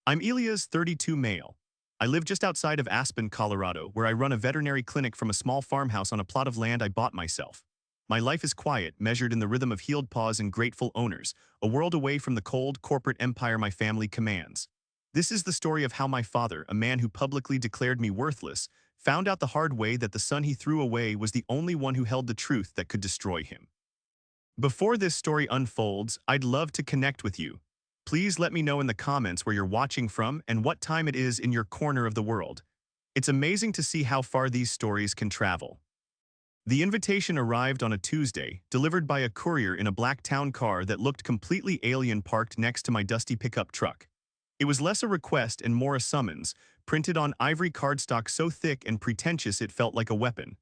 I'm Elia's 32 male. I live just outside of Aspen, Colorado, where I run a veterinary clinic from a small farmhouse on a plot of land I bought myself. My life is quiet, measured in the rhythm of healed paws and grateful owners, a world away from the cold, corporate empire my family commands. This is the story of how my father, a man who publicly declared me worthless, found out the hard way that the son he threw away was the only one who held the truth that could destroy him. Before this story unfolds, I'd love to connect with you. Please let me know in the comments where you're watching from and what time it is in your corner of the world. It's amazing to see how far these stories can travel. The invitation arrived on a Tuesday, delivered by a courier in a black town car that looked completely alien parked next to my dusty pickup truck. It was less a request and more a summons, printed on ivory cardstock so thick and pretentious it felt like a weapon.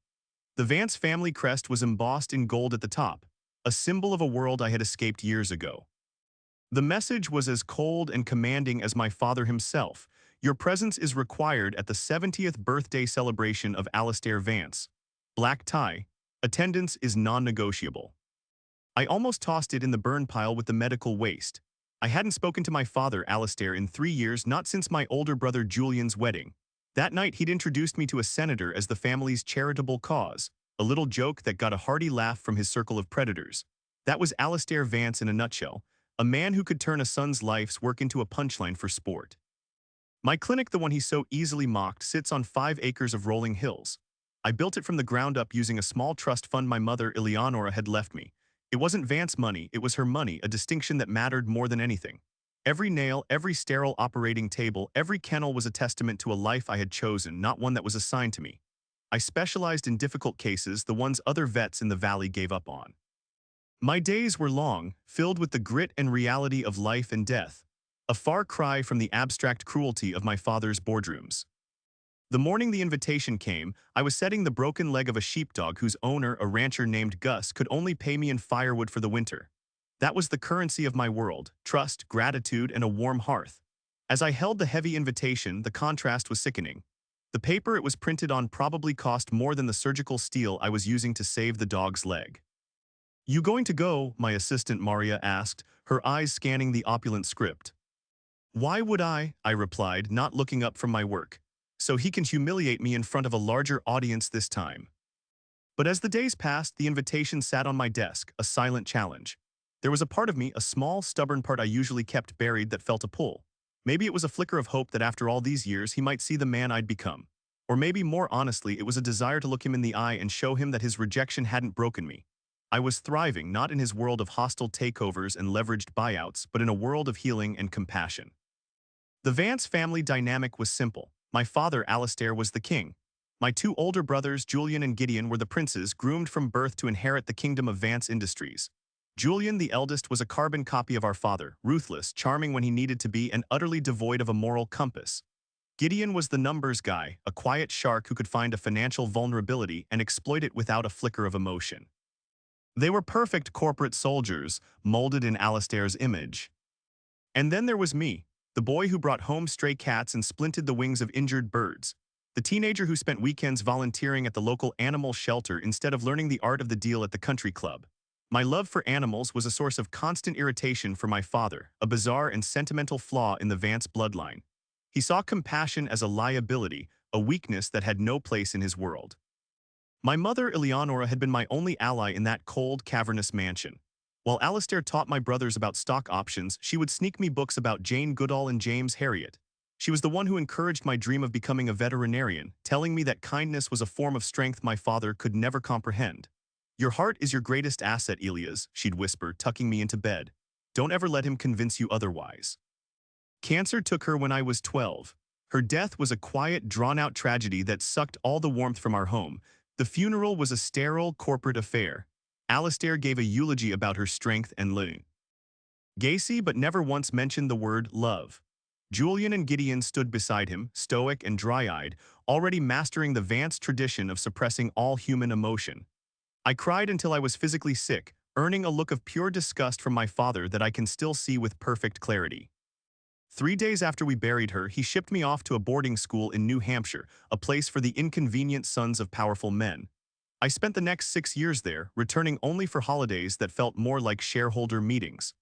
The Vance family crest was embossed in gold at the top, a symbol of a world I had escaped years ago. The message was as cold and commanding as my father himself. Your presence is required at the 70th birthday celebration of Alistair Vance. Black tie. Attendance is non-negotiable. I almost tossed it in the burn pile with the medical waste. I hadn't spoken to my father, Alistair, in 3 years, not since my older brother Julian's wedding. That night, he'd introduced me to a senator as the family's charitable cause, a little joke that got a hearty laugh from his circle of predators. That was Alistair Vance in a nutshell, a man who could turn a son's life's work into a punchline for sport. My clinic, the one he so easily mocked, sits on 5 acres of rolling hills. I built it from the ground up using a small trust fund my mother, Eleonora, had left me. It wasn't Vance money, it was her money, a distinction that mattered more than anything. Every nail, every sterile operating table, every kennel was a testament to a life I had chosen, not one that was assigned to me. I specialized in difficult cases, the ones other vets in the valley gave up on. My days were long, filled with the grit and reality of life and death, a far cry from the abstract cruelty of my father's boardrooms. The morning the invitation came, I was setting the broken leg of a sheepdog whose owner, a rancher named Gus, could only pay me in firewood for the winter. That was the currency of my world: trust, gratitude, and a warm hearth. As I held the heavy invitation, the contrast was sickening. The paper it was printed on probably cost more than the surgical steel I was using to save the dog's leg. "You going to go?" my assistant Maria asked, her eyes scanning the opulent script. "Why would I?" I replied, not looking up from my work. "So he can humiliate me in front of a larger audience this time." But as the days passed, the invitation sat on my desk, a silent challenge. There was a part of me, a small, stubborn part I usually kept buried, that felt a pull. Maybe it was a flicker of hope that after all these years he might see the man I'd become. Or maybe, more honestly, it was a desire to look him in the eye and show him that his rejection hadn't broken me. I was thriving, not in his world of hostile takeovers and leveraged buyouts, but in a world of healing and compassion. The Vance family dynamic was simple. My father, Alistair, was the king. My 2 older brothers, Julian and Gideon, were the princes, groomed from birth to inherit the kingdom of Vance Industries. Julian, the eldest, was a carbon copy of our father, ruthless, charming when he needed to be, and utterly devoid of a moral compass. Gideon was the numbers guy, a quiet shark who could find a financial vulnerability and exploit it without a flicker of emotion. They were perfect corporate soldiers, molded in Alistair's image. And then there was me, the boy who brought home stray cats and splinted the wings of injured birds. The teenager who spent weekends volunteering at the local animal shelter instead of learning the art of the deal at the country club. My love for animals was a source of constant irritation for my father, a bizarre and sentimental flaw in the Vance bloodline. He saw compassion as a liability, a weakness that had no place in his world. My mother, Eleonora, had been my only ally in that cold, cavernous mansion. While Alistair taught my brothers about stock options, she would sneak me books about Jane Goodall and James Herriot. She was the one who encouraged my dream of becoming a veterinarian, telling me that kindness was a form of strength my father could never comprehend. "Your heart is your greatest asset, Elias," she'd whisper, tucking me into bed. "Don't ever let him convince you otherwise." Cancer took her when I was 12. Her death was a quiet, drawn-out tragedy that sucked all the warmth from our home. The funeral was a sterile, corporate affair. Alistair gave a eulogy about her strength and legacy, but never once mentioned the word love. Julian and Gideon stood beside him, stoic and dry-eyed, already mastering the Vance tradition of suppressing all human emotion. I cried until I was physically sick, earning a look of pure disgust from my father that I can still see with perfect clarity. 3 days after we buried her, he shipped me off to a boarding school in New Hampshire, a place for the inconvenient sons of powerful men. I spent the next 6 years there, returning only for holidays that felt more like shareholder meetings.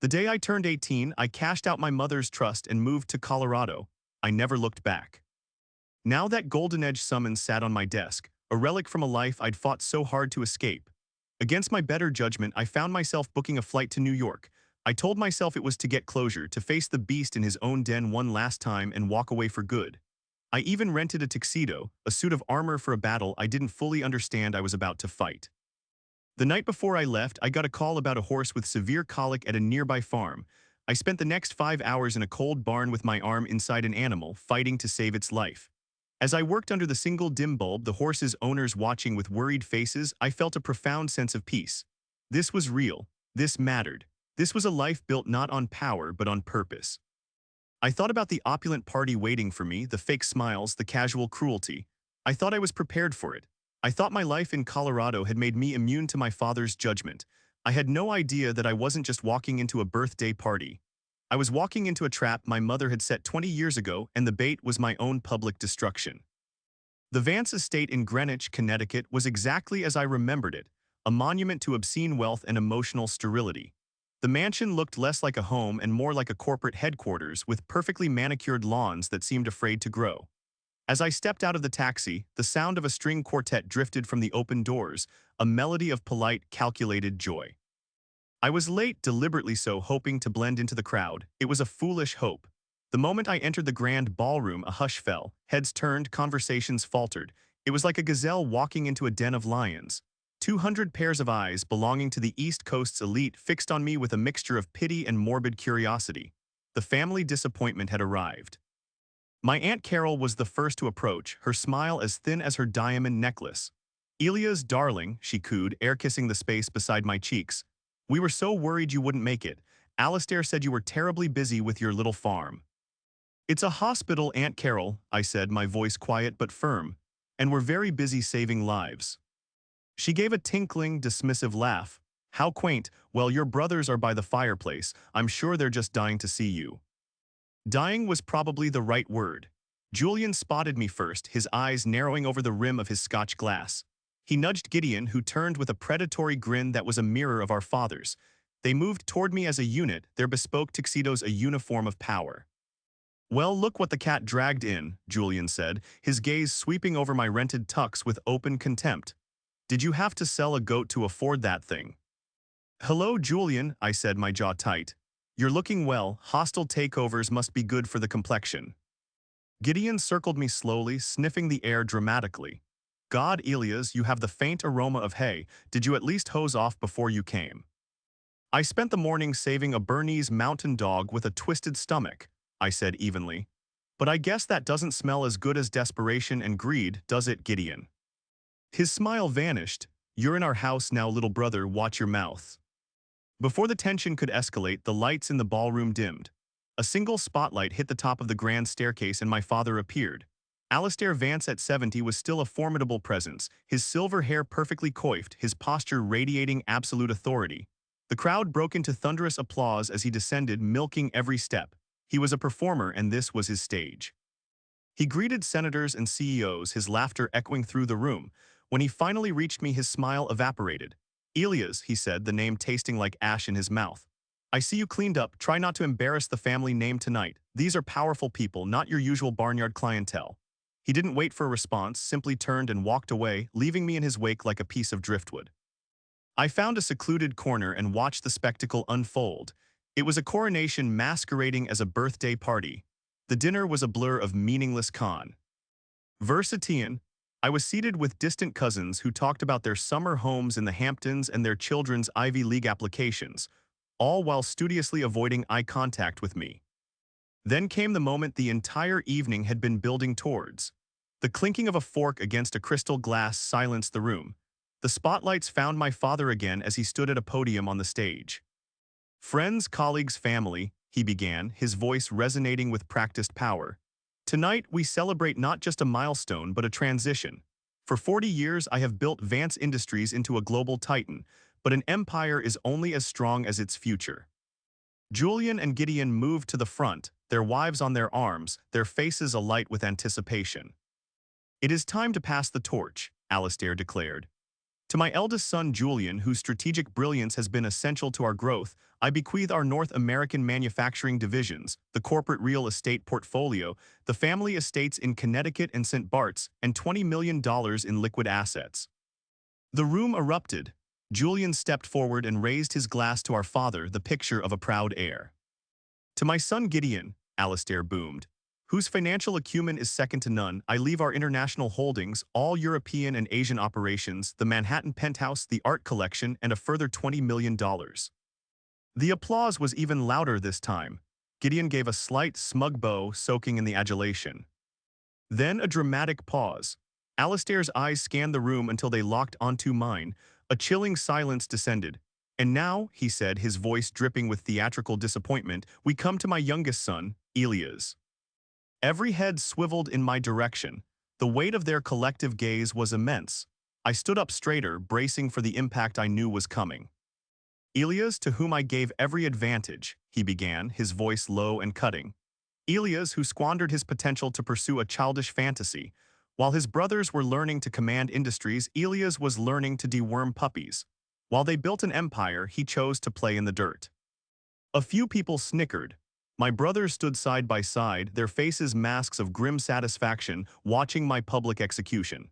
The day I turned 18, I cashed out my mother's trust and moved to Colorado. I never looked back. Now that Golden Edge summons sat on my desk, a relic from a life I'd fought so hard to escape. Against my better judgment, I found myself booking a flight to New York. I told myself it was to get closure, to face the beast in his own den one last time and walk away for good. I even rented a tuxedo, a suit of armor for a battle I didn't fully understand I was about to fight. The night before I left, I got a call about a horse with severe colic at a nearby farm. I spent the next 5 hours in a cold barn with my arm inside an animal, fighting to save its life. As I worked under the single dim bulb, the horse's owners watching with worried faces, I felt a profound sense of peace. This was real. This mattered. This was a life built not on power, but on purpose. I thought about the opulent party waiting for me, the fake smiles, the casual cruelty. I thought I was prepared for it. I thought my life in Colorado had made me immune to my father's judgment. I had no idea that I wasn't just walking into a birthday party. I was walking into a trap my mother had set 20 years ago, and the bait was my own public destruction. The Vance estate in Greenwich, Connecticut was exactly as I remembered it, a monument to obscene wealth and emotional sterility. The mansion looked less like a home and more like a corporate headquarters with perfectly manicured lawns that seemed afraid to grow. As I stepped out of the taxi, the sound of a string quartet drifted from the open doors, a melody of polite, calculated joy. I was late, deliberately so, hoping to blend into the crowd. It was a foolish hope. The moment I entered the grand ballroom, a hush fell. Heads turned, conversations faltered. It was like a gazelle walking into a den of lions. 200 pairs of eyes belonging to the East Coast's elite fixed on me with a mixture of pity and morbid curiosity. The family disappointment had arrived. My Aunt Carol was the first to approach, her smile as thin as her diamond necklace. "Elia's darling," she cooed, air-kissing the space beside my cheeks. "We were so worried you wouldn't make it. Alistair said you were terribly busy with your little farm." "It's a hospital, Aunt Carol," I said, my voice quiet but firm. "And we're very busy saving lives." She gave a tinkling, dismissive laugh. "How quaint. Well, your brothers are by the fireplace. I'm sure they're just dying to see you." Dying was probably the right word. Julian spotted me first, his eyes narrowing over the rim of his Scotch glass. He nudged Gideon, who turned with a predatory grin that was a mirror of our father's. They moved toward me as a unit, their bespoke tuxedos a uniform of power. "Well, look what the cat dragged in," Julian said, his gaze sweeping over my rented tux with open contempt. "Did you have to sell a goat to afford that thing?" "Hello, Julian," I said, my jaw tight. "You're looking well. Hostile takeovers must be good for the complexion." Gideon circled me slowly, sniffing the air dramatically. "God, Elias, you have the faint aroma of hay. Did you at least hose off before you came?" "I spent the morning saving a Bernese mountain dog with a twisted stomach," I said evenly. "But I guess that doesn't smell as good as desperation and greed, does it, Gideon?" His smile vanished. "You're in our house now, little brother, watch your mouth." Before the tension could escalate, the lights in the ballroom dimmed. A single spotlight hit the top of the grand staircase and my father appeared. Alistair Vance at 70 was still a formidable presence, his silver hair perfectly coiffed, his posture radiating absolute authority. The crowd broke into thunderous applause as he descended, milking every step. He was a performer, and this was his stage. He greeted senators and CEOs, his laughter echoing through the room. When he finally reached me, his smile evaporated. "Elias," he said, the name tasting like ash in his mouth. "I see you cleaned up. Try not to embarrass the family name tonight. These are powerful people, not your usual barnyard clientele." He didn't wait for a response, simply turned and walked away, leaving me in his wake like a piece of driftwood. I found a secluded corner and watched the spectacle unfold. It was a coronation masquerading as a birthday party. The dinner was a blur of meaningless conversation. I was seated with distant cousins who talked about their summer homes in the Hamptons and their children's Ivy League applications, all while studiously avoiding eye contact with me. Then came the moment the entire evening had been building towards. The clinking of a fork against a crystal glass silenced the room. The spotlights found my father again as he stood at a podium on the stage. "Friends, colleagues, family," he began, his voice resonating with practiced power. "Tonight, we celebrate not just a milestone, but a transition. For 40 years, I have built Vance Industries into a global titan, but an empire is only as strong as its future." Julian and Gideon moved to the front, their wives on their arms, their faces alight with anticipation. "It is time to pass the torch," Alistair declared. To my eldest son, Julian, whose strategic brilliance has been essential to our growth, I bequeath our North American manufacturing divisions, the corporate real estate portfolio, the family estates in Connecticut and St. Bart's, and $20 million in liquid assets. The room erupted. Julian stepped forward and raised his glass to our father, the picture of a proud heir. To my son Gideon, Alastair boomed, whose financial acumen is second to none, I leave our international holdings, all European and Asian operations, the Manhattan penthouse, the art collection, and a further $20 million. The applause was even louder this time. Gideon gave a slight, smug bow, soaking in the adulation. Then a dramatic pause. Alastair's eyes scanned the room until they locked onto mine. A chilling silence descended. And now, he said, his voice dripping with theatrical disappointment, we come to my youngest son, Elias. Every head swiveled in my direction. The weight of their collective gaze was immense. I stood up straighter, bracing for the impact I knew was coming. Elias, to whom I gave every advantage, he began, his voice low and cutting. Elias, who squandered his potential to pursue a childish fantasy. While his brothers were learning to command industries, Elias was learning to deworm puppies. While they built an empire, he chose to play in the dirt. A few people snickered. My brothers stood side by side, their faces masks of grim satisfaction, watching my public execution.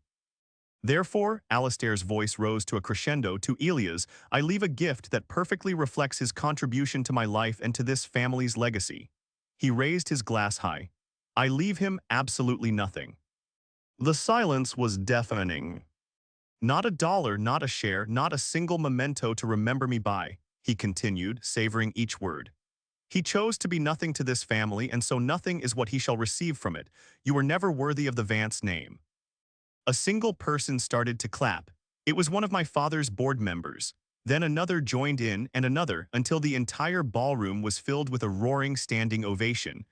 Therefore, Alastair's voice rose to a crescendo, to Elias, I leave a gift that perfectly reflects his contribution to my life and to this family's legacy. He raised his glass high. I leave him absolutely nothing. The silence was deafening. Not a dollar, not a share, not a single memento to remember me by, he continued, savoring each word. He chose to be nothing to this family, and so nothing is what he shall receive from it. You were never worthy of the Vance name. A single person started to clap. It was one of my father's board members. Then another joined in, and another, until the entire ballroom was filled with a roaring standing ovation.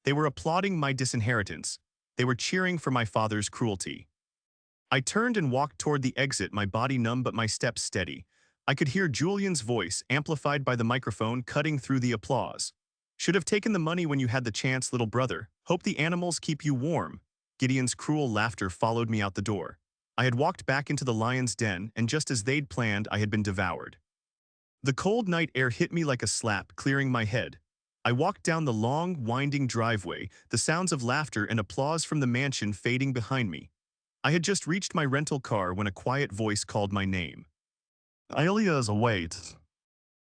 They were applauding my disinheritance. They were cheering for my father's cruelty. I turned and walked toward the exit, my body numb but my steps steady. I could hear Julian's voice, amplified by the microphone, cutting through the applause. Should have taken the money when you had the chance, little brother. Hope the animals keep you warm. Gideon's cruel laughter followed me out the door. I had walked back into the lion's den, and just as they'd planned, I had been devoured. The cold night air hit me like a slap, clearing my head. I walked down the long, winding driveway, the sounds of laughter and applause from the mansion fading behind me. I had just reached my rental car when a quiet voice called my name. Elias, wait.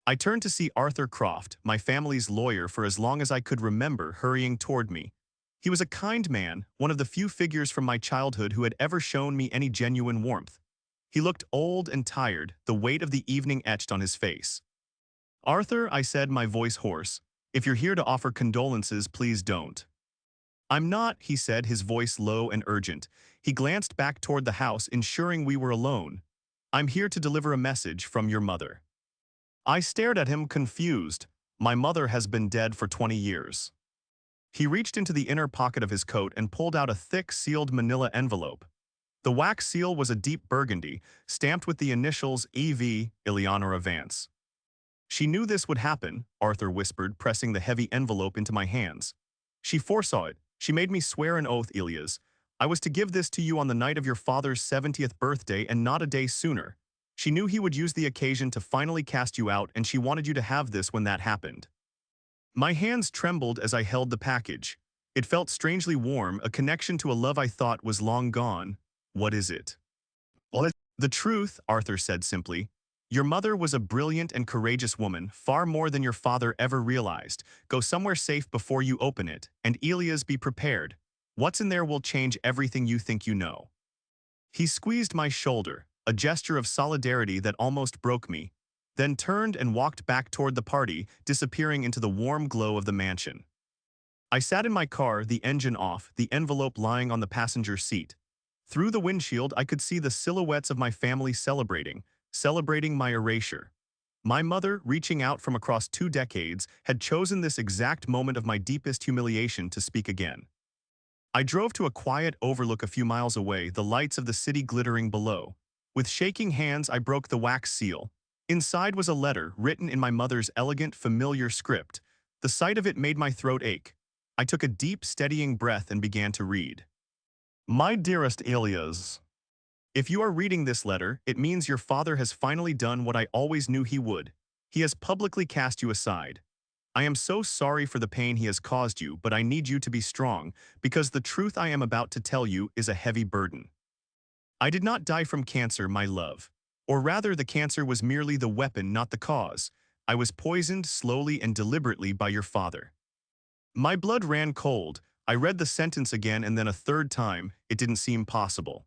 I turned to see Arthur Croft, my family's lawyer for as long as I could remember, hurrying toward me. He was a kind man, one of the few figures from my childhood who had ever shown me any genuine warmth. He looked old and tired, the weight of the evening etched on his face. Arthur, I said, my voice hoarse, if you're here to offer condolences, please don't. I'm not, he said, his voice low and urgent. He glanced back toward the house, ensuring we were alone. I'm here to deliver a message from your mother. I stared at him, confused. My mother has been dead for 20 years. He reached into the inner pocket of his coat and pulled out a thick, sealed manila envelope. The wax seal was a deep burgundy, stamped with the initials E.V. Eleonora Vance. She knew this would happen, Arthur whispered, pressing the heavy envelope into my hands. She foresaw it. She made me swear an oath, Elias. I was to give this to you on the night of your father's 70th birthday and not a day sooner. She knew he would use the occasion to finally cast you out, and she wanted you to have this when that happened. My hands trembled as I held the package. It felt strangely warm, a connection to a love I thought was long gone. What is it? Well, the truth, Arthur said simply. Your mother was a brilliant and courageous woman, far more than your father ever realized. Go somewhere safe before you open it, and Elias, be prepared. What's in there will change everything you think you know. He squeezed my shoulder, a gesture of solidarity that almost broke me, then turned and walked back toward the party, disappearing into the warm glow of the mansion. I sat in my car, the engine off, the envelope lying on the passenger seat. Through the windshield, I could see the silhouettes of my family celebrating my erasure. My mother, reaching out from across 2 decades, had chosen this exact moment of my deepest humiliation to speak again. I drove to a quiet overlook a few miles away, the lights of the city glittering below. With shaking hands, I broke the wax seal. Inside was a letter, written in my mother's elegant, familiar script. The sight of it made my throat ache. I took a deep, steadying breath and began to read. My dearest Elias, If you are reading this letter, it means your father has finally done what I always knew he would. He has publicly cast you aside. I am so sorry for the pain he has caused you, but I need you to be strong, because the truth I am about to tell you is a heavy burden. I did not die from cancer, my love. Or rather, the cancer was merely the weapon, not the cause. I was poisoned slowly and deliberately by your father. My blood ran cold. I read the sentence again and then a third time. It didn't seem possible.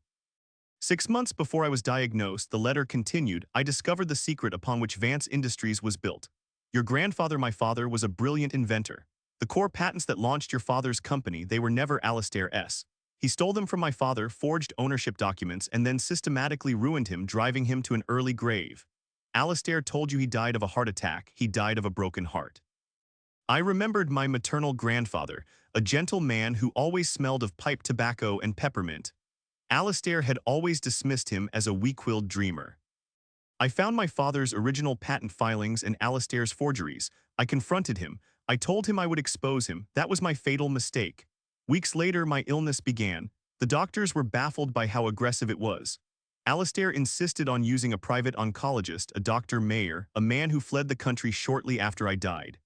6 months before I was diagnosed, the letter continued, I discovered the secret upon which Vance Industries was built. Your grandfather, my father, was a brilliant inventor. The core patents that launched your father's company, they were never Alistair's. He stole them from my father, forged ownership documents, and then systematically ruined him, driving him to an early grave. Alistair told you he died of a heart attack. He died of a broken heart. I remembered my maternal grandfather, a gentle man who always smelled of pipe tobacco and peppermint. Alistair had always dismissed him as a weak-willed dreamer. I found my father's original patent filings and Alistair's forgeries. I confronted him. I told him I would expose him. That was my fatal mistake. Weeks later, my illness began. The doctors were baffled by how aggressive it was. Alistair insisted on using a private oncologist, a Dr. Mayer, a man who fled the country shortly after I died.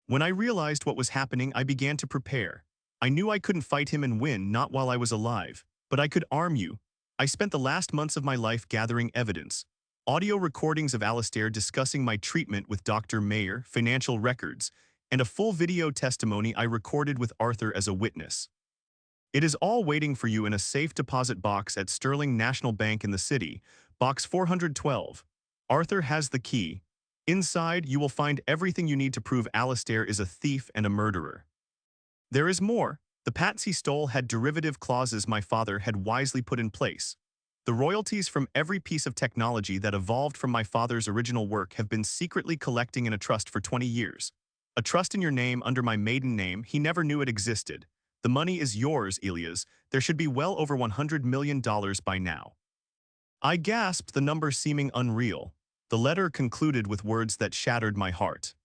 When I realized what was happening, I began to prepare. I knew I couldn't fight him and win, not while I was alive. But I could arm you. I spent the last months of my life gathering evidence. Audio recordings of Alistair discussing my treatment with Dr. Mayer, financial records, and a full video testimony I recorded with Arthur as a witness. It is all waiting for you in a safe deposit box at Sterling National Bank in the city, box 412. Arthur has the key. Inside, you will find everything you need to prove Alistair is a thief and a murderer. There is more. The patents he stole had derivative clauses my father had wisely put in place. The royalties from every piece of technology that evolved from my father's original work have been secretly collecting in a trust for 20 years. A trust in your name under my maiden name, he never knew it existed. The money is yours, Elias. There should be well over $100 million by now. I gasped, the number seeming unreal. The letter concluded with words that shattered my heart.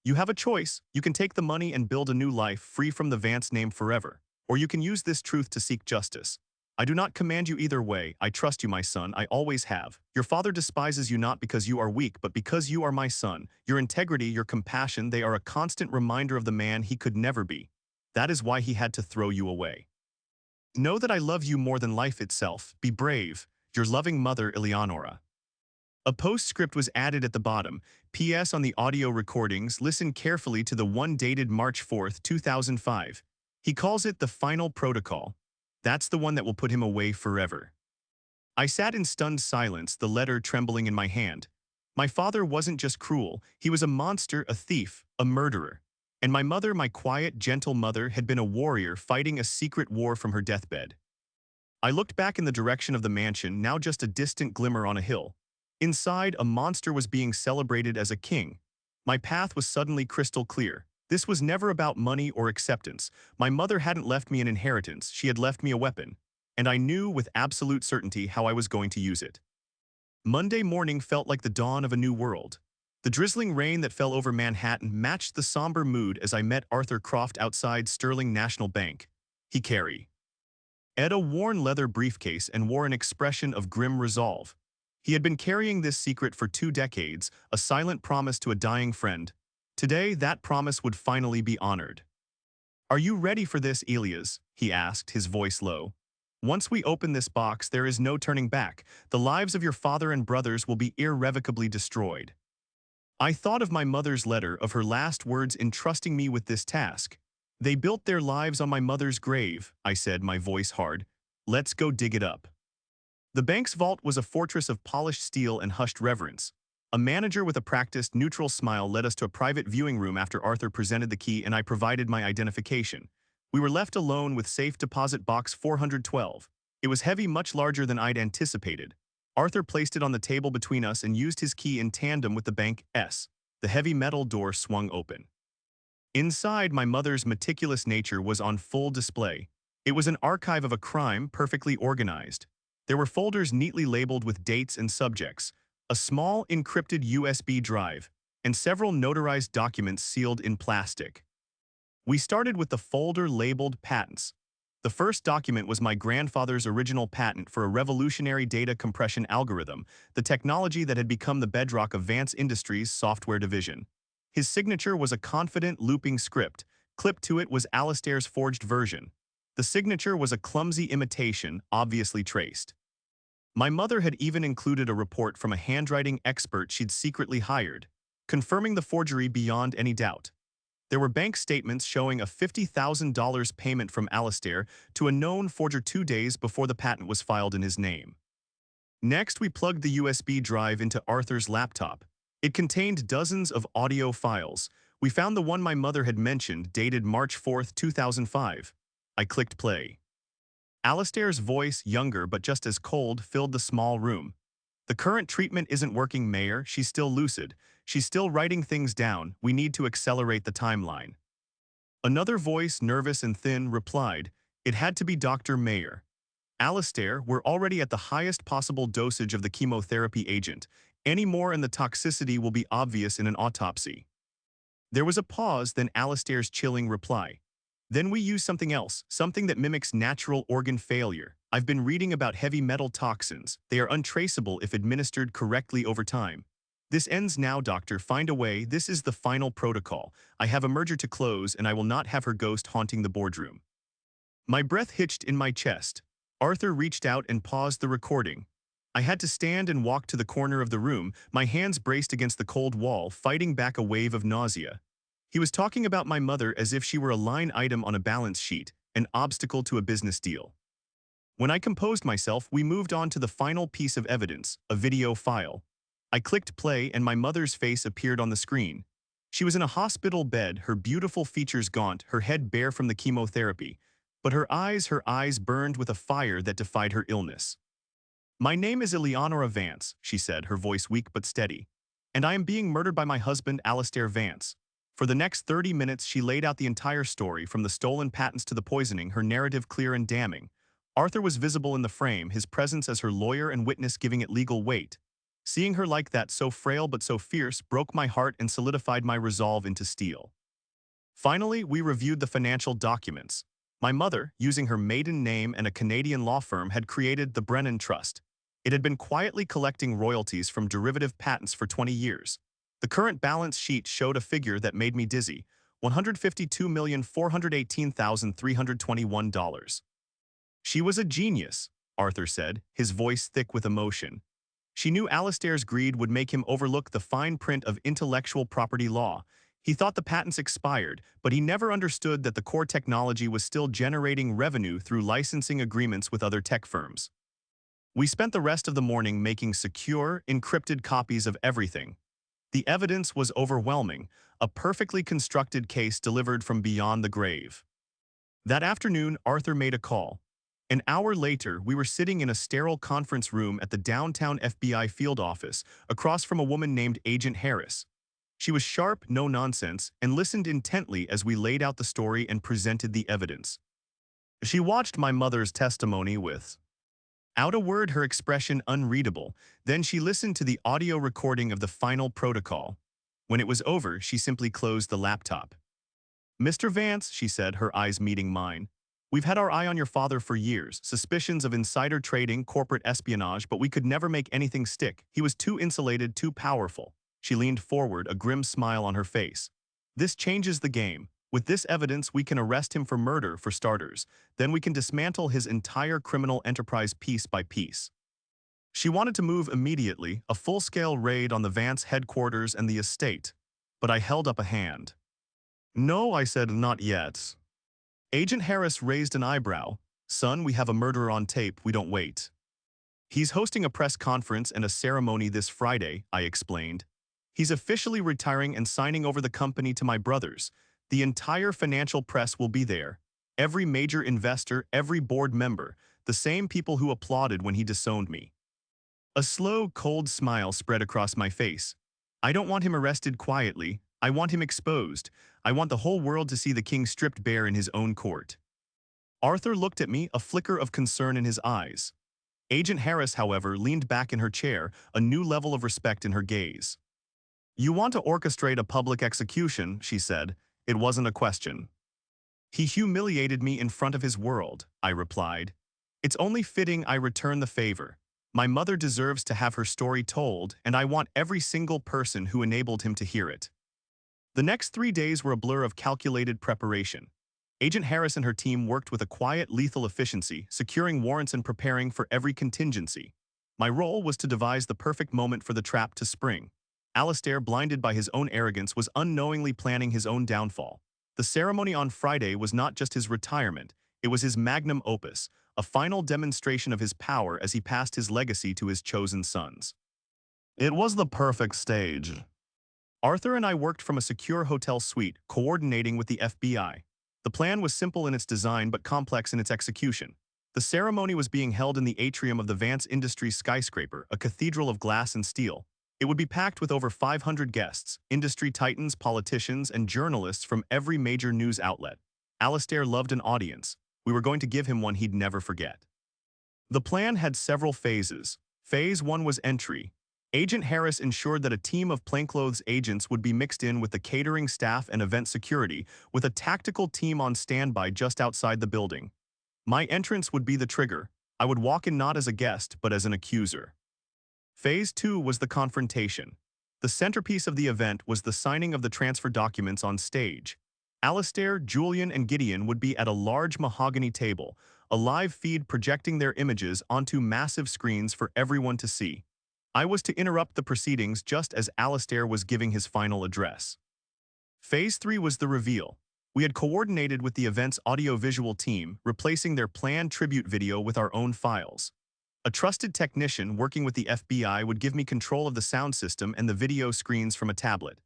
You have a choice. You can take the money and build a new life free from the Vance name forever, or you can use this truth to seek justice. I do not command you either way. I trust you, my son. I always have. Your father despises you not because you are weak, but because you are my son. Your integrity, your compassion, they are a constant reminder of the man he could never be. That is why he had to throw you away. Know that I love you more than life itself. Be brave. Your loving mother, Eleonora. A postscript was added at the bottom. P.S. On the audio recordings, listen carefully to the one dated March 4, 2005. He calls it the final protocol. That's the one that will put him away forever. I sat in stunned silence, the letter trembling in my hand. My father wasn't just cruel, he was a monster, a thief, a murderer. And my mother, my quiet, gentle mother, had been a warrior fighting a secret war from her deathbed. I looked back in the direction of the mansion, now just a distant glimmer on a hill. Inside, a monster was being celebrated as a king. My path was suddenly crystal clear. This was never about money or acceptance. My mother hadn't left me an inheritance, she had left me a weapon. And I knew with absolute certainty how I was going to use it. Monday morning felt like the dawn of a new world. The drizzling rain that fell over Manhattan matched the somber mood as I met Arthur Croft outside Sterling National Bank. He carried a worn leather briefcase and wore an expression of grim resolve. He had been carrying this secret for 2 decades, a silent promise to a dying friend. Today, that promise would finally be honored. Are you ready for this, Elias? He asked, his voice low. Once we open this box, there is no turning back. The lives of your father and brothers will be irrevocably destroyed. I thought of my mother's letter, of her last words entrusting me with this task. They built their lives on my mother's grave, I said, my voice hard. Let's go dig it up. The bank's vault was a fortress of polished steel and hushed reverence. A manager with a practiced, neutral smile led us to a private viewing room after Arthur presented the key and I provided my identification. We were left alone with safe deposit box 412. It was heavy, much larger than I'd anticipated. Arthur placed it on the table between us and used his key in tandem with the bank's. The heavy metal door swung open. Inside, my mother's meticulous nature was on full display. It was an archive of a crime, perfectly organized. There were folders neatly labeled with dates and subjects, a small encrypted USB drive, and several notarized documents sealed in plastic. We started with the folder labeled Patents. The first document was my grandfather's original patent for a revolutionary data compression algorithm, the technology that had become the bedrock of Vance Industries' software division. His signature was a confident looping script. Clipped to it was Alastair's forged version. The signature was a clumsy imitation, obviously traced. My mother had even included a report from a handwriting expert she'd secretly hired, confirming the forgery beyond any doubt. There were bank statements showing a $50,000 payment from Alastair to a known forger 2 days before the patent was filed in his name. Next, we plugged the USB drive into Arthur's laptop. It contained dozens of audio files. We found the one my mother had mentioned, dated March 4, 2005. I clicked play. Alastair's voice, younger but just as cold, filled the small room. "The current treatment isn't working, Mayor. She's still lucid. She's still writing things down. We need to accelerate the timeline." Another voice, nervous and thin, replied, "It had to be Dr. Mayer. Alastair, we're already at the highest possible dosage of the chemotherapy agent. Any more and the toxicity will be obvious in an autopsy." There was a pause, then Alastair's chilling reply. "Then we use something else, something that mimics natural organ failure. I've been reading about heavy metal toxins. They are untraceable if administered correctly over time. This ends now, doctor. Find a way. This is the final protocol. I have a merger to close, and I will not have her ghost haunting the boardroom." My breath hitched in my chest. Arthur reached out and paused the recording. I had to stand and walk to the corner of the room, my hands braced against the cold wall, fighting back a wave of nausea. He was talking about my mother as if she were a line item on a balance sheet, an obstacle to a business deal. When I composed myself, we moved on to the final piece of evidence, a video file. I clicked play and my mother's face appeared on the screen. She was in a hospital bed, her beautiful features gaunt, her head bare from the chemotherapy. But her eyes burned with a fire that defied her illness. "My name is Eleonora Vance," she said, her voice weak but steady. "And I am being murdered by my husband, Alastair Vance." For the next 30 minutes, she laid out the entire story, from the stolen patents to the poisoning, her narrative clear and damning. Arthur was visible in the frame, his presence as her lawyer and witness giving it legal weight. Seeing her like that, so frail but so fierce, broke my heart and solidified my resolve into steel. Finally, we reviewed the financial documents. My mother, using her maiden name and a Canadian law firm, had created the Brennan Trust. It had been quietly collecting royalties from derivative patents for 20 years. The current balance sheet showed a figure that made me dizzy: $152,418,321. "She was a genius," Arthur said, his voice thick with emotion. "She knew Alastair's greed would make him overlook the fine print of intellectual property law. He thought the patents expired, but he never understood that the core technology was still generating revenue through licensing agreements with other tech firms." We spent the rest of the morning making secure, encrypted copies of everything. The evidence was overwhelming, a perfectly constructed case delivered from beyond the grave. That afternoon, Arthur made a call. An hour later, we were sitting in a sterile conference room at the downtown FBI field office, across from a woman named Agent Harris. She was sharp, no nonsense, and listened intently as we laid out the story and presented the evidence. She watched my mother's testimony without a word, her expression unreadable. Then she listened to the audio recording of the final protocol. When it was over, she simply closed the laptop. "Mr. Vance," she said, her eyes meeting mine, "we've had our eye on your father for years, suspicions of insider trading, corporate espionage, but we could never make anything stick. He was too insulated, too powerful." She leaned forward, a grim smile on her face. "This changes the game. With this evidence, we can arrest him for murder, for starters. Then we can dismantle his entire criminal enterprise piece by piece." She wanted to move immediately, a full-scale raid on the Vance headquarters and the estate. But I held up a hand. "No," I said, "not yet." Agent Harris raised an eyebrow. "Son, we have a murderer on tape. We don't wait." "He's hosting a press conference and a ceremony this Friday," I explained. "He's officially retiring and signing over the company to my brothers. The entire financial press will be there. Every major investor, every board member, the same people who applauded when he disowned me." A slow, cold smile spread across my face. "I don't want him arrested quietly. I want him exposed. I want the whole world to see the king stripped bare in his own court." Arthur looked at me, a flicker of concern in his eyes. Agent Harris, however, leaned back in her chair, a new level of respect in her gaze. "You want to orchestrate a public execution," she said. "It wasn't a question." He humiliated me in front of his world, I replied. It's only fitting I return the favor. My mother deserves to have her story told, and I want every single person who enabled him to hear it. The next 3 days were a blur of calculated preparation. Agent Harris and her team worked with a quiet, lethal efficiency, securing warrants and preparing for every contingency. My role was to devise the perfect moment for the trap to spring. Alistair, blinded by his own arrogance, was unknowingly planning his own downfall. The ceremony on Friday was not just his retirement, it was his magnum opus, a final demonstration of his power as he passed his legacy to his chosen sons. It was the perfect stage. Arthur and I worked from a secure hotel suite, coordinating with the FBI. The plan was simple in its design but complex in its execution. The ceremony was being held in the atrium of the Vance Industries skyscraper, a cathedral of glass and steel. It would be packed with over 500 guests, industry titans, politicians, and journalists from every major news outlet. Alistair loved an audience. We were going to give him one he'd never forget. The plan had several phases. Phase 1 was entry. Agent Harris ensured that a team of plainclothes agents would be mixed in with the catering staff and event security, with a tactical team on standby just outside the building. My entrance would be the trigger. I would walk in not as a guest, but as an accuser. Phase 2 was the confrontation. The centerpiece of the event was the signing of the transfer documents on stage. Alistair, Julian, and Gideon would be at a large mahogany table, a live feed projecting their images onto massive screens for everyone to see. I was to interrupt the proceedings just as Alistair was giving his final address. Phase 3 was the reveal. We had coordinated with the event's audiovisual team, replacing their planned tribute video with our own files. A trusted technician working with the FBI would give me control of the sound system and the video screens from a tablet.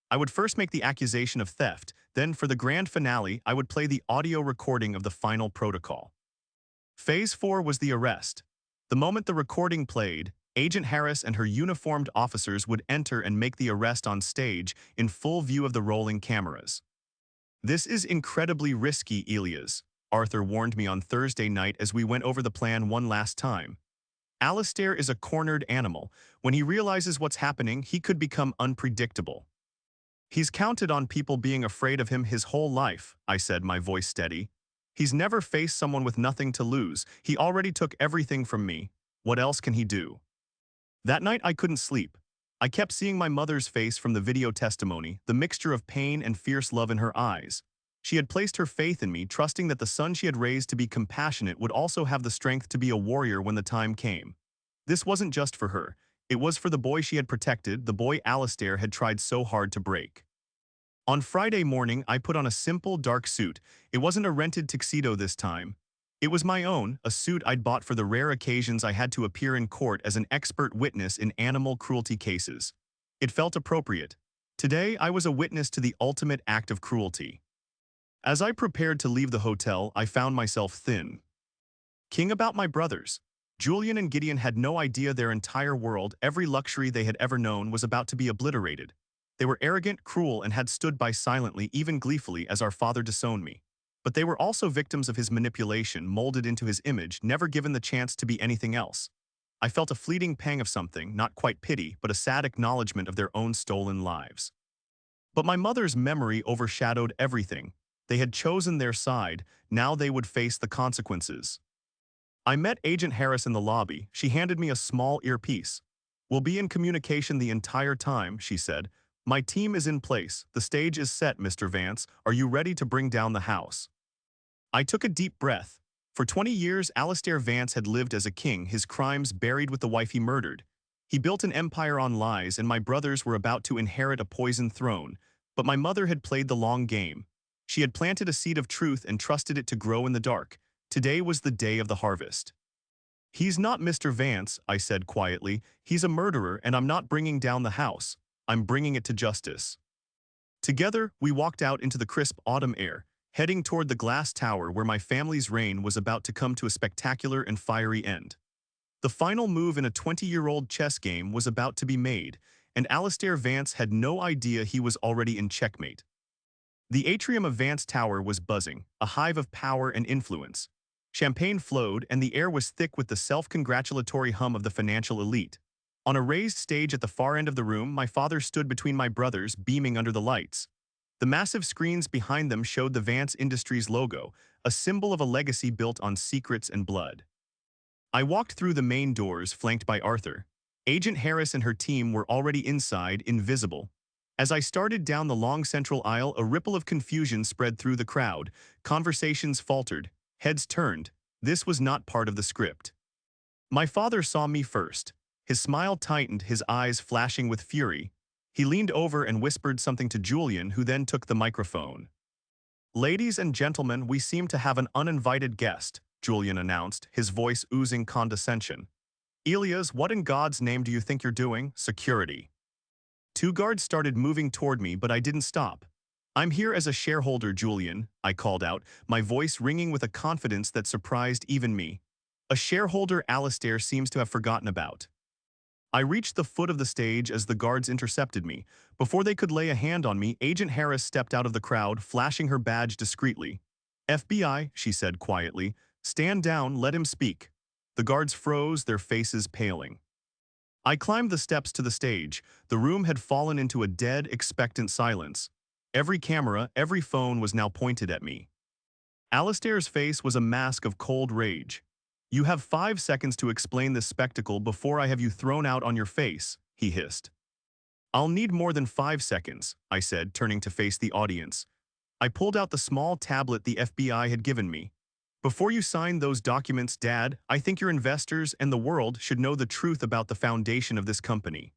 I would first make the accusation of theft, then for the grand finale, I would play the audio recording of the final protocol. Phase 4 was the arrest. The moment the recording played, Agent Harris and her uniformed officers would enter and make the arrest on stage in full view of the rolling cameras. This is incredibly risky, Elias, Arthur warned me on Thursday night as we went over the plan one last time. Alistair is a cornered animal. When he realizes what's happening, he could become unpredictable. He's counted on people being afraid of him his whole life, I said, my voice steady. He's never faced someone with nothing to lose. He already took everything from me. What else can he do? That night I couldn't sleep. I kept seeing my mother's face from the video testimony, the mixture of pain and fierce love in her eyes. She had placed her faith in me, trusting that the son she had raised to be compassionate would also have the strength to be a warrior when the time came. This wasn't just for her. It was for the boy she had protected, the boy Alistair had tried so hard to break. On Friday morning, I put on a simple, dark suit. It wasn't a rented tuxedo this time. It was my own, a suit I'd bought for the rare occasions I had to appear in court as an expert witness in animal cruelty cases. It felt appropriate. Today, I was a witness to the ultimate act of cruelty. As I prepared to leave the hotel, I found myself thin. King about my brothers. Julian and Gideon had no idea their entire world, every luxury they had ever known, was about to be obliterated. They were arrogant, cruel, and had stood by silently, even gleefully, as our father disowned me. But they were also victims of his manipulation, molded into his image, never given the chance to be anything else. I felt a fleeting pang of something, not quite pity, but a sad acknowledgement of their own stolen lives. But my mother's memory overshadowed everything. They had chosen their side, now they would face the consequences. I met Agent Harris in the lobby. She handed me a small earpiece. "We'll be in communication the entire time," she said. "My team is in place. The stage is set, Mr. Vance. Are you ready to bring down the house?" I took a deep breath. For 20 years, Alistair Vance had lived as a king, his crimes buried with the wife he murdered. He built an empire on lies, and my brothers were about to inherit a poisoned throne. But my mother had played the long game. She had planted a seed of truth and trusted it to grow in the dark. Today was the day of the harvest. "He's not Mr. Vance," I said quietly. "He's a murderer, and I'm not bringing down the house. I'm bringing it to justice." Together, we walked out into the crisp autumn air, heading toward the glass tower where my family's reign was about to come to a spectacular and fiery end. The final move in a 20-year-old chess game was about to be made, and Alistair Vance had no idea he was already in checkmate. The atrium of Vance Tower was buzzing, a hive of power and influence. Champagne flowed, and the air was thick with the self-congratulatory hum of the financial elite. On a raised stage at the far end of the room, my father stood between my brothers, beaming under the lights. The massive screens behind them showed the Vance Industries logo, a symbol of a legacy built on secrets and blood. I walked through the main doors, flanked by Arthur. Agent Harris and her team were already inside, invisible. As I started down the long central aisle, a ripple of confusion spread through the crowd. Conversations faltered, heads turned. This was not part of the script. My father saw me first. His smile tightened, his eyes flashing with fury. He leaned over and whispered something to Julian, who then took the microphone. "Ladies and gentlemen, we seem to have an uninvited guest," Julian announced, his voice oozing condescension. "Elias, what in God's name do you think you're doing? Security." Two guards started moving toward me, but I didn't stop. "I'm here as a shareholder, Julian," I called out, my voice ringing with a confidence that surprised even me. "A shareholder Alistair seems to have forgotten about." I reached the foot of the stage as the guards intercepted me. Before they could lay a hand on me, Agent Harris stepped out of the crowd, flashing her badge discreetly. "FBI," she said quietly. "Stand down, let him speak." The guards froze, their faces paling. I climbed the steps to the stage. The room had fallen into a dead, expectant silence. Every camera, every phone was now pointed at me. Alistair's face was a mask of cold rage. "You have 5 seconds to explain this spectacle before I have you thrown out on your face," he hissed. "I'll need more than 5 seconds," I said, turning to face the audience. I pulled out the small tablet the FBI had given me. "Before you sign those documents, Dad, I think your investors and the world should know the truth about the foundation of this company."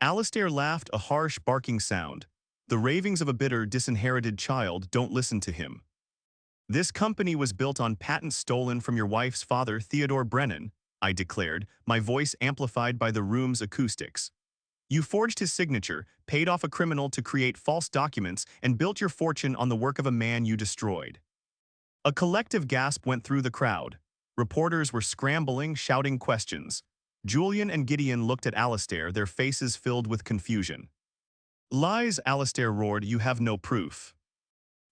Alistair laughed, a harsh, barking sound. "The ravings of a bitter, disinherited child, don't listen to him. This company was built on patents stolen from your wife's father, Theodore Brennan," I declared, my voice amplified by the room's acoustics. "You forged his signature, paid off a criminal to create false documents, and built your fortune on the work of a man you destroyed." A collective gasp went through the crowd. Reporters were scrambling, shouting questions. Julian and Gideon looked at Alistair, their faces filled with confusion. "Lies," Alistair roared, "you have no proof."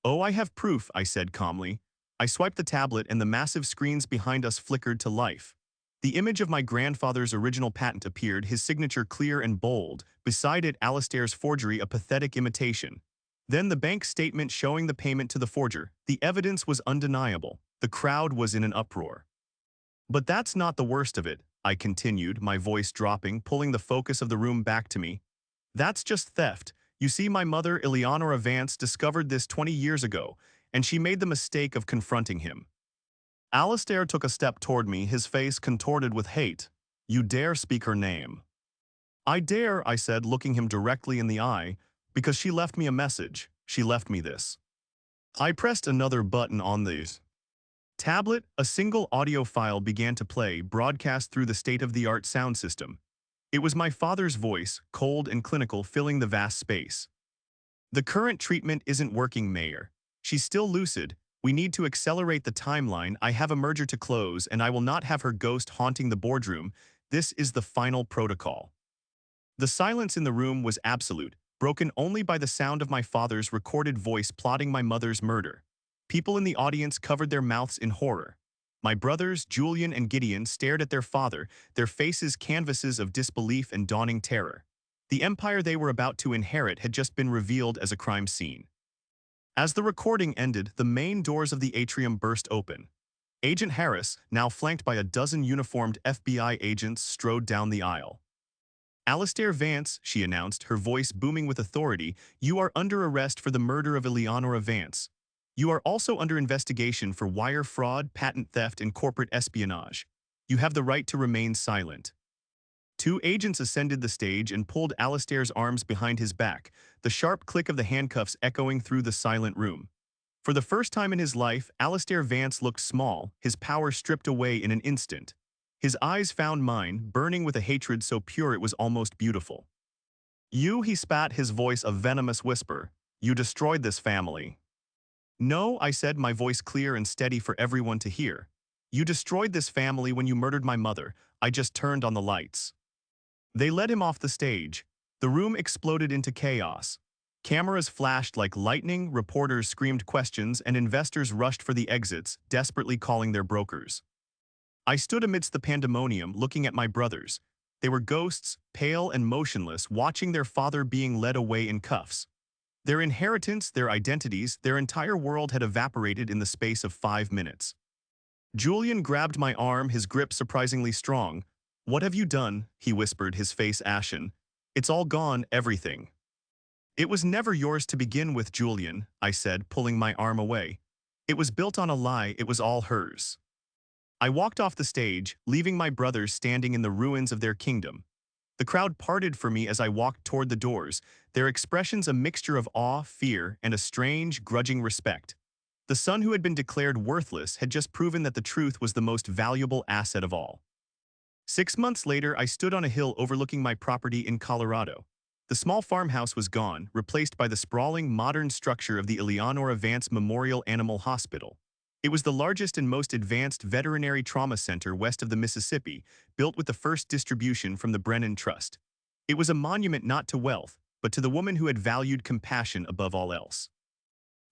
"Oh, I have proof," I said calmly. I swiped the tablet and the massive screens behind us flickered to life. The image of my grandfather's original patent appeared, his signature clear and bold. Beside it, Alistair's forgery, a pathetic imitation. Then the bank statement showing the payment to the forger. The evidence was undeniable. The crowd was in an uproar. "But that's not the worst of it," I continued, my voice dropping, pulling the focus of the room back to me. "That's just theft. You see, my mother, Eleonora Vance, discovered this 20 years ago, and she made the mistake of confronting him." Alistair took a step toward me, his face contorted with hate. "You dare speak her name?" "I dare," I said, looking him directly in the eye, "because she left me a message. She left me this." I pressed another button on the tablet. A single audio file began to play, broadcast through the state-of-the-art sound system. It was my father's voice, cold and clinical, filling the vast space. "The current treatment isn't working, Mayor. She's still lucid. We need to accelerate the timeline. I have a merger to close, and I will not have her ghost haunting the boardroom. This is the final protocol." The silence in the room was absolute, broken only by the sound of my father's recorded voice plotting my mother's murder. People in the audience covered their mouths in horror. My brothers, Julian and Gideon, stared at their father, their faces canvases of disbelief and dawning terror. The empire they were about to inherit had just been revealed as a crime scene. As the recording ended, the main doors of the atrium burst open. Agent Harris, now flanked by a dozen uniformed FBI agents, strode down the aisle. "Alistair Vance," she announced, her voice booming with authority, "you are under arrest for the murder of Eleonora Vance. You are also under investigation for wire fraud, patent theft, and corporate espionage. You have the right to remain silent." Two agents ascended the stage and pulled Alistair's arms behind his back, the sharp click of the handcuffs echoing through the silent room. For the first time in his life, Alistair Vance looked small, his power stripped away in an instant. His eyes found mine, burning with a hatred so pure it was almost beautiful. "You," he spat, his voice a venomous whisper, "you destroyed this family." "No," I said, my voice clear and steady for everyone to hear. "You destroyed this family when you murdered my mother. I just turned on the lights." They led him off the stage. The room exploded into chaos. Cameras flashed like lightning, reporters screamed questions, and investors rushed for the exits, desperately calling their brokers. I stood amidst the pandemonium, looking at my brothers. They were ghosts, pale and motionless, watching their father being led away in cuffs. Their inheritance, their identities, their entire world had evaporated in the space of 5 minutes. Julian grabbed my arm, his grip surprisingly strong. "What have you done?" he whispered, his face ashen. "It's all gone, everything." "It was never yours to begin with, Julian," I said, pulling my arm away. "It was built on a lie, it was all hers." I walked off the stage, leaving my brothers standing in the ruins of their kingdom. The crowd parted for me as I walked toward the doors, their expressions a mixture of awe, fear, and a strange, grudging respect. The son who had been declared worthless had just proven that the truth was the most valuable asset of all. 6 months later, I stood on a hill overlooking my property in Colorado. The small farmhouse was gone, replaced by the sprawling, modern structure of the Eleanor Vance Memorial Animal Hospital. It was the largest and most advanced veterinary trauma center west of the Mississippi, built with the first distribution from the Brennan Trust. It was a monument not to wealth, but to the woman who had valued compassion above all else.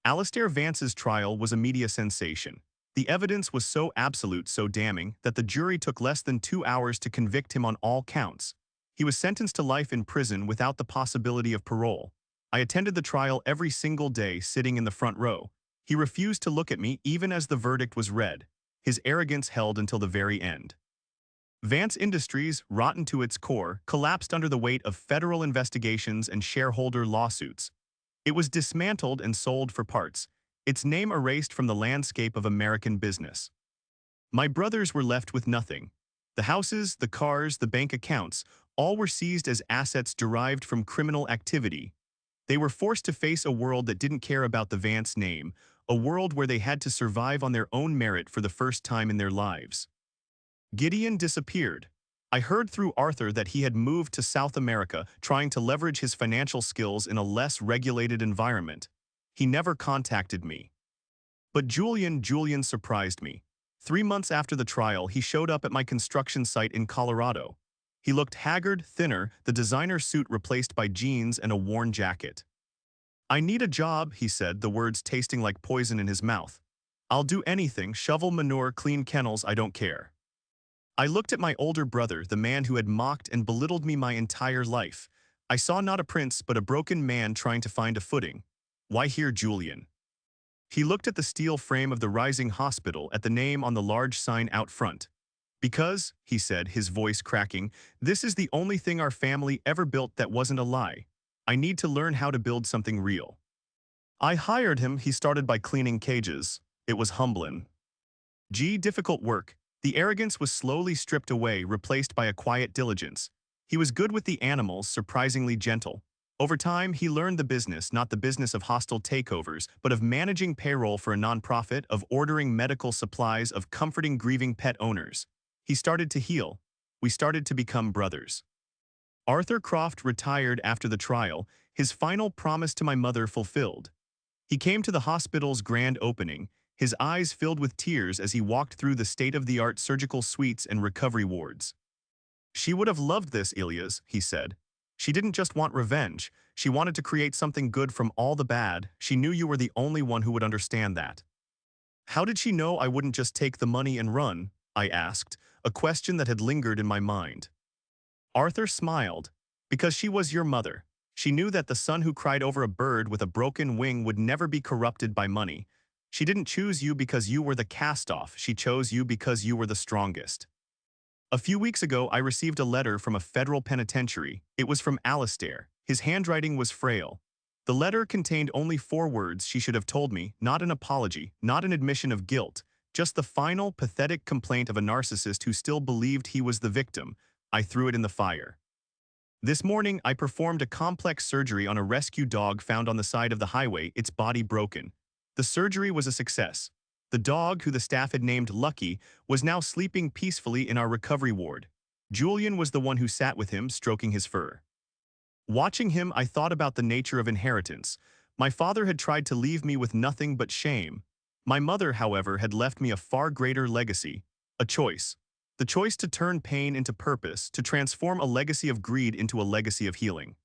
Alastair Vance's trial was a media sensation. The evidence was so absolute, so damning, that the jury took less than 2 hours to convict him on all counts. He was sentenced to life in prison without the possibility of parole. I attended the trial every single day, sitting in the front row. He refused to look at me even as the verdict was read. His arrogance held until the very end. Vance Industries, rotten to its core, collapsed under the weight of federal investigations and shareholder lawsuits. It was dismantled and sold for parts, its name erased from the landscape of American business. My brothers were left with nothing. The houses, the cars, the bank accounts, all were seized as assets derived from criminal activity. They were forced to face a world that didn't care about the Vance name, a world where they had to survive on their own merit for the first time in their lives. Gideon disappeared. I heard through Arthur that he had moved to South America, trying to leverage his financial skills in a less regulated environment. He never contacted me. But Julian surprised me. 3 months after the trial, he showed up at my construction site in Colorado. He looked haggard, thinner, the designer suit replaced by jeans and a worn jacket. "I need a job," he said, the words tasting like poison in his mouth. "I'll do anything, shovel manure, clean kennels, I don't care." I looked at my older brother, the man who had mocked and belittled me my entire life. I saw not a prince, but a broken man trying to find a footing. "Why here, Julian?" He looked at the steel frame of the rising hospital, at the name on the large sign out front. "Because," he said, his voice cracking, "this is the only thing our family ever built that wasn't a lie. I need to learn how to build something real." I hired him. He started by cleaning cages. It was humbling. Difficult work. The arrogance was slowly stripped away, replaced by a quiet diligence. He was good with the animals, surprisingly gentle. Over time, he learned the business, not the business of hostile takeovers, but of managing payroll for a nonprofit, of ordering medical supplies, of comforting grieving pet owners. He started to heal. We started to become brothers. Arthur Croft retired after the trial, his final promise to my mother fulfilled. He came to the hospital's grand opening, his eyes filled with tears as he walked through the state-of-the-art surgical suites and recovery wards. "She would have loved this, Ilias," he said. "She didn't just want revenge. She wanted to create something good from all the bad. She knew you were the only one who would understand that." "How did she know I wouldn't just take the money and run?" I asked, a question that had lingered in my mind. Arthur smiled. "Because she was your mother. She knew that the son who cried over a bird with a broken wing would never be corrupted by money. She didn't choose you because you were the cast-off. She chose you because you were the strongest." A few weeks ago, I received a letter from a federal penitentiary. It was from Alastair. His handwriting was frail. The letter contained only 4 words she should have told me, not an apology, not an admission of guilt, just the final, pathetic complaint of a narcissist who still believed he was the victim. I threw it in the fire. This morning, I performed a complex surgery on a rescue dog found on the side of the highway, its body broken. The surgery was a success. The dog, who the staff had named Lucky, was now sleeping peacefully in our recovery ward. Julian was the one who sat with him, stroking his fur. Watching him, I thought about the nature of inheritance. My father had tried to leave me with nothing but shame. My mother, however, had left me a far greater legacy, a choice. The choice to turn pain into purpose, to transform a legacy of greed into a legacy of healing.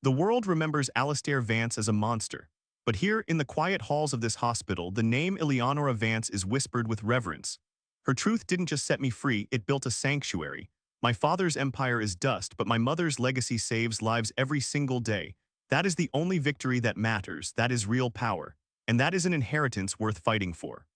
The world remembers Alastair Vance as a monster. But here, in the quiet halls of this hospital, the name Eleanor Vance is whispered with reverence. Her truth didn't just set me free, it built a sanctuary. My father's empire is dust, but my mother's legacy saves lives every single day. That is the only victory that matters, that is real power, and that is an inheritance worth fighting for.